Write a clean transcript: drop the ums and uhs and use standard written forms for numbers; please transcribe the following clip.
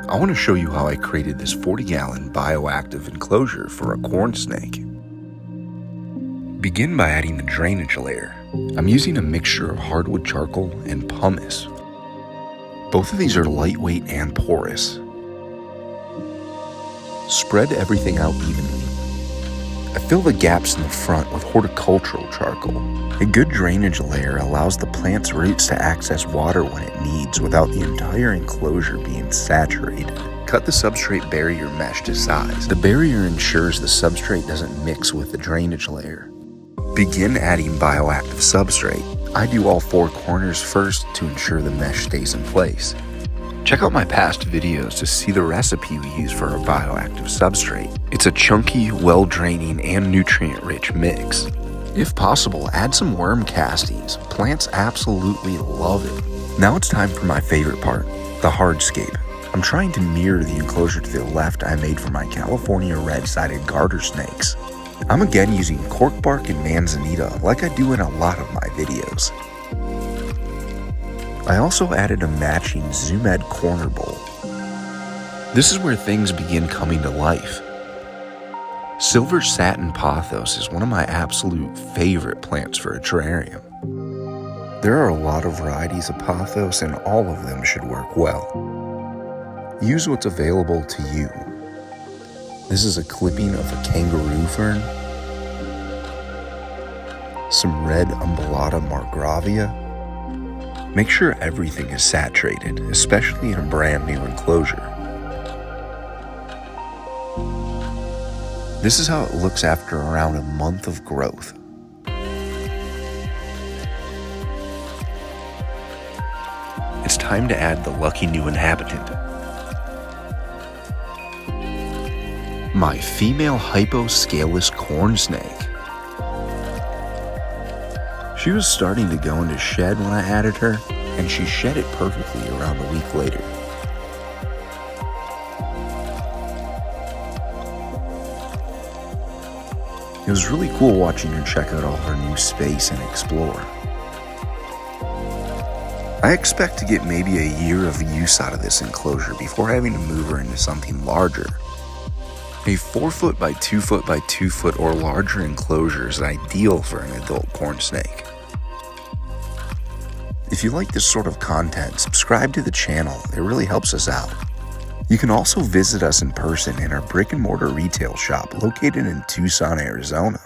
I want to show you how I created this 40-gallon bioactive enclosure for a corn snake. Begin by adding the drainage layer. I'm using a mixture of hardwood charcoal and pumice. Both of these are lightweight and porous. Spread everything out evenly. I fill the gaps in the front with horticultural charcoal. A good drainage layer allows the plant's roots to access water when it needs without the entire enclosure being saturated. Cut the substrate barrier mesh to size. The barrier ensures the substrate doesn't mix with the drainage layer. Begin adding bioactive substrate. I do all 4 corners first to ensure the mesh stays in place. Check out my past videos to see the recipe we use for our bioactive substrate. It's a chunky, well-draining, and nutrient-rich mix. If possible, add some worm castings. Plants absolutely love it. Now it's time for my favorite part, the hardscape. I'm trying to mirror the enclosure to the left I made for my California red-sided garter snakes. I'm again using cork bark and manzanita like I do in a lot of my videos. I also added a matching Zoom Ed corner bowl. This is where things begin coming to life. Silver satin pothos is one of my absolute favorite plants for a terrarium. There are a lot of varieties of pothos and all of them should work well. Use what's available to you. This is a clipping of a kangaroo fern, some red umbellata margravia. Make sure everything is saturated, especially in a brand new enclosure. This is how it looks after around a month of growth. It's time to add the lucky new inhabitant. My female hyposcalous cornsnake. She was starting to go into shed when I added her, and she shed it perfectly around a week later. It was really cool watching her check out all her new space and explore. I expect to get maybe a year of use out of this enclosure before having to move her into something larger. A 4 foot by 2 foot by 2 foot or larger enclosure is ideal for an adult corn snake. If you like this sort of content, subscribe to the channel. It really helps us out. You can also visit us in person in our brick and mortar retail shop located in Tucson, Arizona.